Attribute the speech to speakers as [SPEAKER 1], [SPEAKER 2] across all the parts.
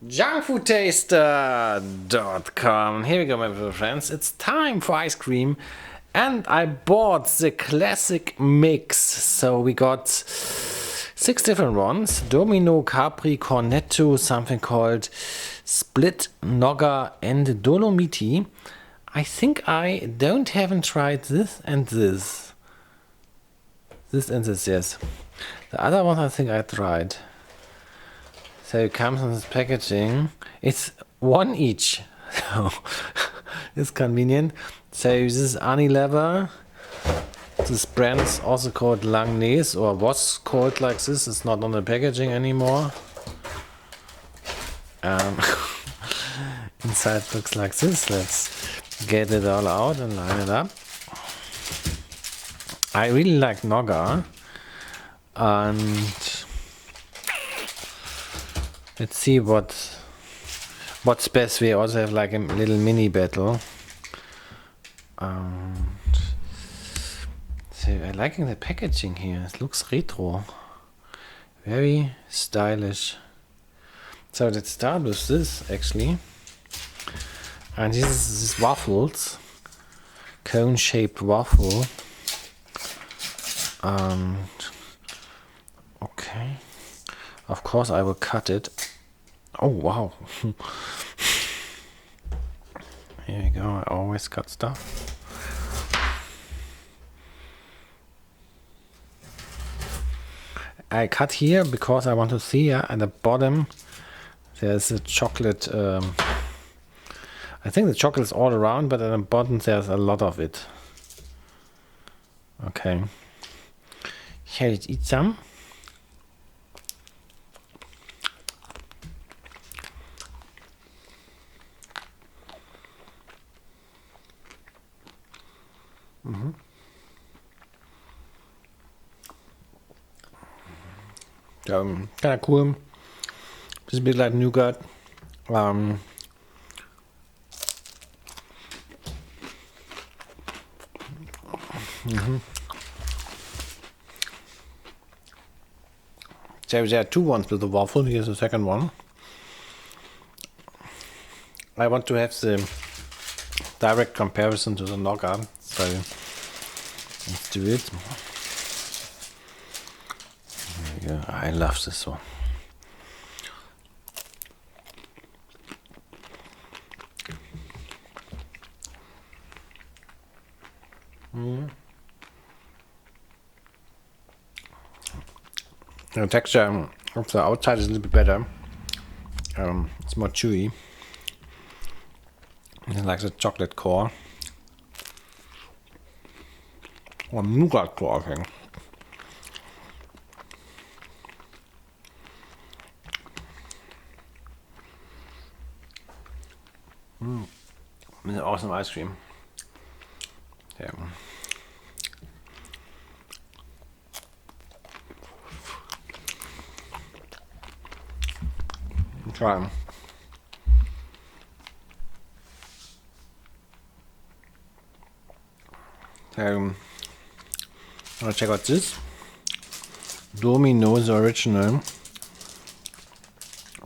[SPEAKER 1] Junkfoodtaster.com. Here we go, my little friends. It's time for ice cream, and I bought the Klassik mix. So we got 6 different ones: Domino, Capri, Cornetto, something called Split, Nogger, and Dolomiti. I think I haven't tried this and this. This and this, yes. The other one I think I tried. So it comes in this packaging. It's one each, so it's convenient. So this is Unilever. This brand is also called Langnaise, or was called like this. It's not on the packaging anymore. Inside looks like this. Let's get it all out and line it up. I really like Nogger, and let's see what's best. We also have like a little mini battle. So I'm liking the packaging here. It looks retro, very stylish. So let's start with this actually. And this is waffles, cone-shaped waffle. And okay, of course I will cut it. Oh wow. Here we go. I always cut stuff. I cut here because I want to see at the bottom there's a chocolate. I think the chocolate is all around, but at the bottom there's a lot of it. Okay. Shall I eat some? Kind of cool. Just a bit like nougat. So there are 2 ones with the waffle. Here's the second one. I want to have the direct comparison to the Nogger, so let's do it. There we go. I love this one. The texture of the outside is a little bit better. It's more chewy. It's like the chocolate core. Or nougat core, I think. It's awesome ice cream. Yeah. Try them. I'll check out this. Domino, the original.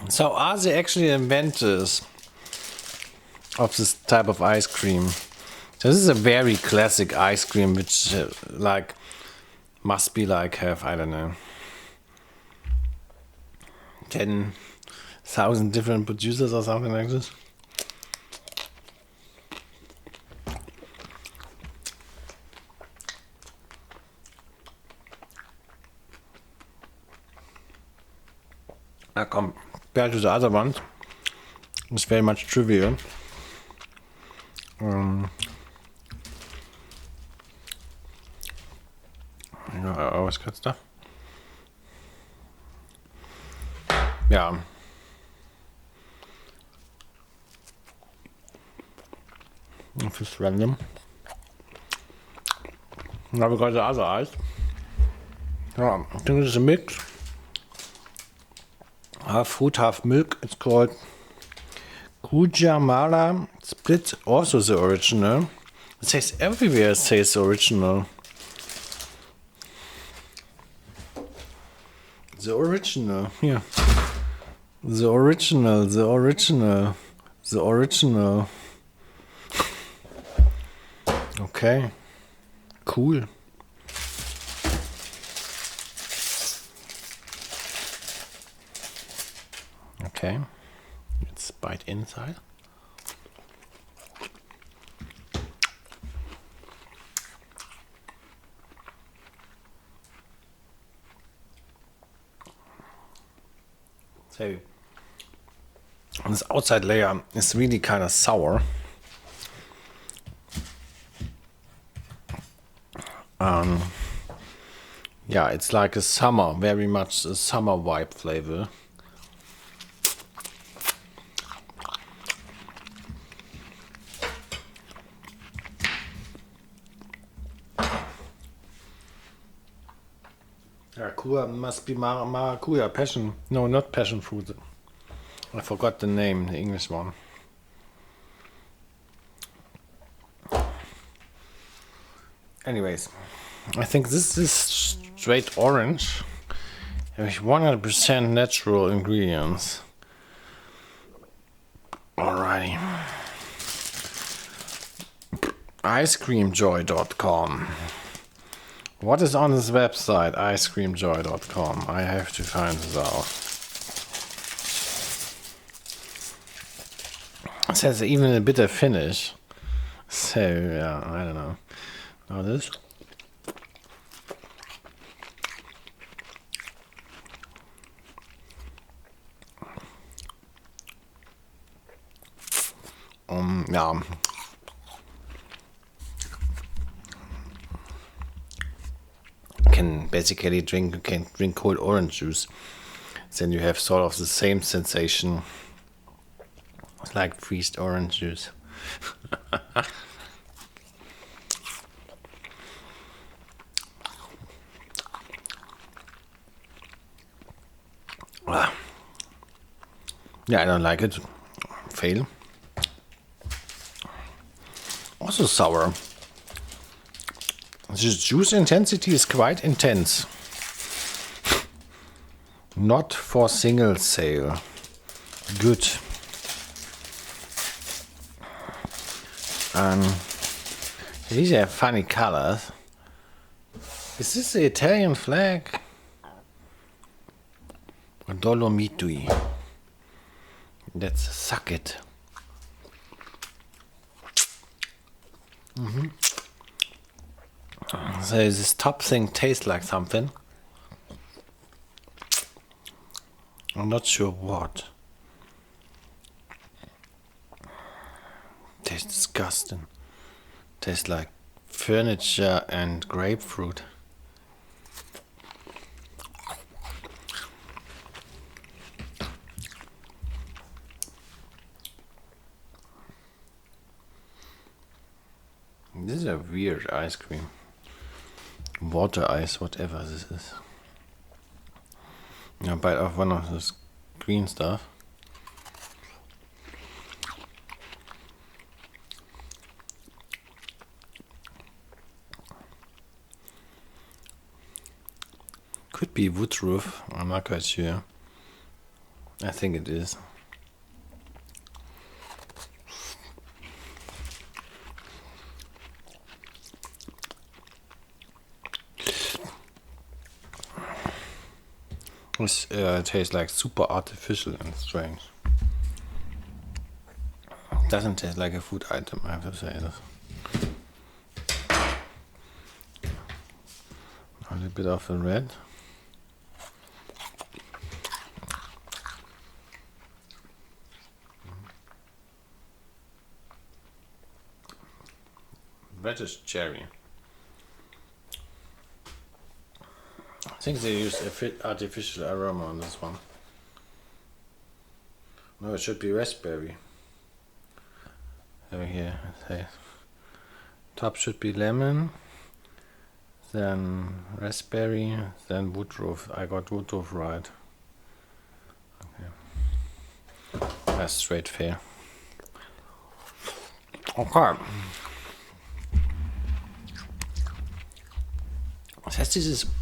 [SPEAKER 1] So are they actually inventors of this type of ice cream? So this is a very classic ice cream, which like must be like have, I don't know, 10,000 different producers or something like this. Compared to the other ones, it's very much trivial. I always cut stuff. Yeah. If it's random. Now we got the other ice. Yeah, I think this is a mix. Half fruit, half milk. It's called Cuja Mala Split, also the original. It says everywhere, it says original. The original, here. The original, the original, the original. Okay, cool. Okay, let's bite inside. So, this outside layer is really kind of sour. Yeah, it's like a summer, very much a summer vibe flavor. Cuja must be maracuja, passion. No, not passion fruit. I forgot the name, the English one. Anyways, I think this is straight orange with 100% natural ingredients. Alrighty. Icecreamjoy.com. What is on this website, icecreamjoy.com? I have to find this out. It says even a bitter finish. So, yeah, I don't know. Now this. Yeah. Can basically drink cold orange juice. Then you have sort of the same sensation. It's like freezed orange juice. Yeah, I don't like it. Fail. Also sour. The juice intensity is quite intense. Not for single sale. Good. These are funny colors. Is this the Italian flag? Dolomiti. Let's suck it. So this top thing tastes like something. I'm not sure what. Tastes disgusting. Tastes like furniture and grapefruit. This is a weird ice cream. Water ice, whatever this is. I bite off one of this green stuff. Could be woodruff, I'm not quite sure. I think it is. This tastes like super artificial and strange. Doesn't taste like a food item, I have to say this. A little bit of the red. Reddish cherry. I think they used artificial aroma on this one. No, it should be raspberry. Over here, say top should be lemon, then raspberry, then woodruff. I got woodruff right. Okay. That's straight fair. Okay.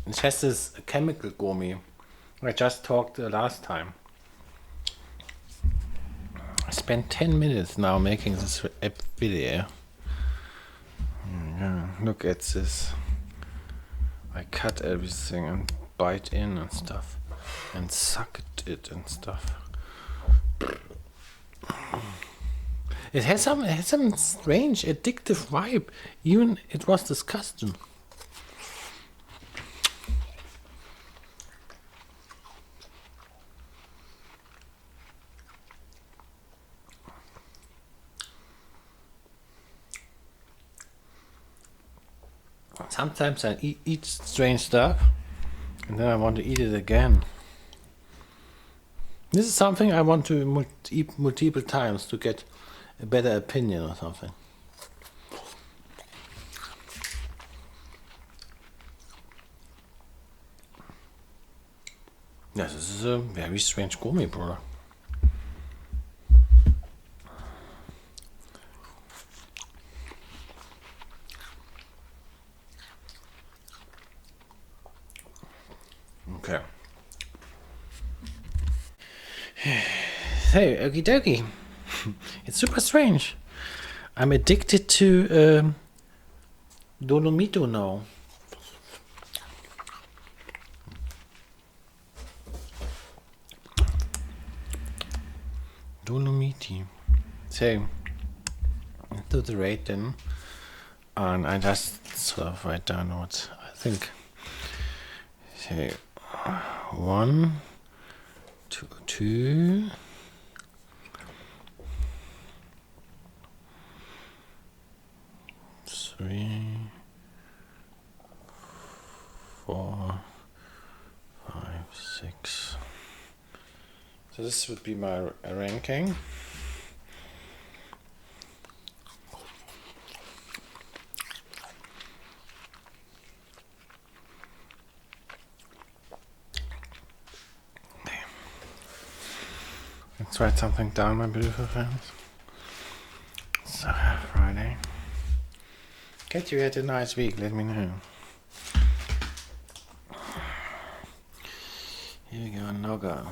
[SPEAKER 1] It has this chemical gourmet I just talked last time. spent 10 minutes now making this video. Yeah, look at this. I cut everything and bite in and stuff. And sucked it and stuff. It has some strange addictive vibe. Even it was disgusting. Sometimes I eat strange stuff and then I want to eat it again. This is something I want to eat multiple times to get a better opinion or something. Yes, this is a very strange gourmet product. Okay. Hey, okie dokie. It's super strange. I'm addicted to Dolomito now. Dolomiti. So, do the rate then. And I just sort of write down what I think. So, 1, 2, 3, 4, 5, 6. So this would be my ranking. Let's write something down, my beautiful friends. So, Friday. Get you had a nice week, let me know. Here we go, Nogger.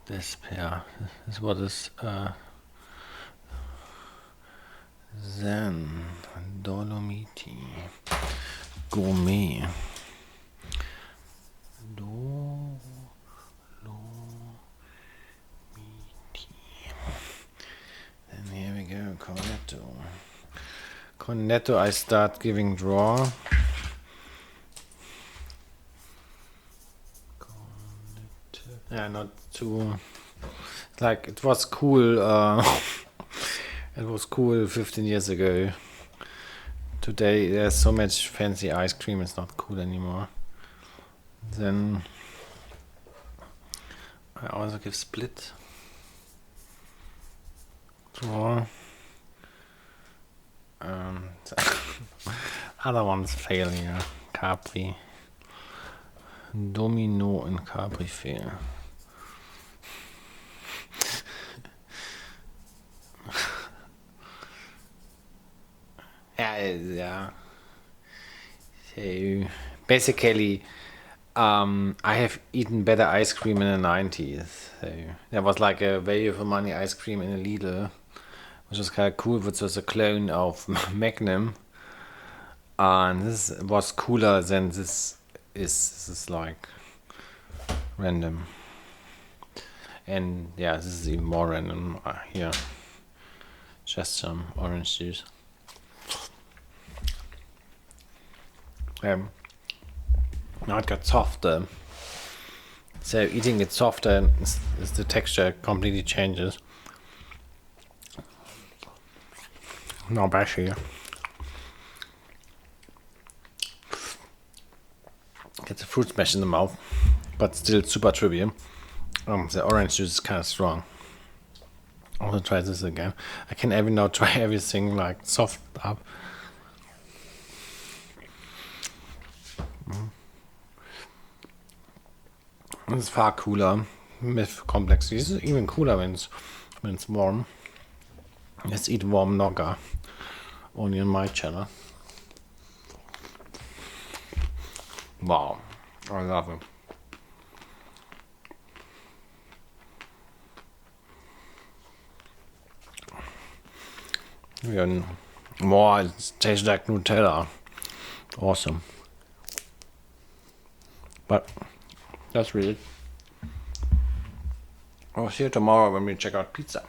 [SPEAKER 1] This pair. This is what is Zen Dolomiti Gourmet. Then here we go, Cornetto. Cornetto, I start giving draw. Yeah, not too. Like it was cool. It was cool 15 years ago. Today there's so much fancy ice cream. It's not cool anymore. Then I also give split. Draw. Other ones fail here. Capri. Domino and Capri fail. Yeah. So basically, I have eaten better ice cream in the 90s. So there was like a value for money ice cream in a Lidl, which was kind of cool, which was a clone of Magnum. And this was cooler than this is. This is like random. And yeah, this is even more random. Here, just some orange juice. Now it got softer. So eating it softer is the texture completely changes. No bashy. Get the fruit smash in the mouth, but still super trivial. The orange juice is kind of strong. Also try this again. I can every now try everything like soft up. It's far cooler with complex. This is even cooler when it's warm. Let's eat warm Nogger. Only on my channel. Wow, I love it. Even more, it tastes like Nutella. Awesome. But that's really it. I'll see you tomorrow when we check out pizza.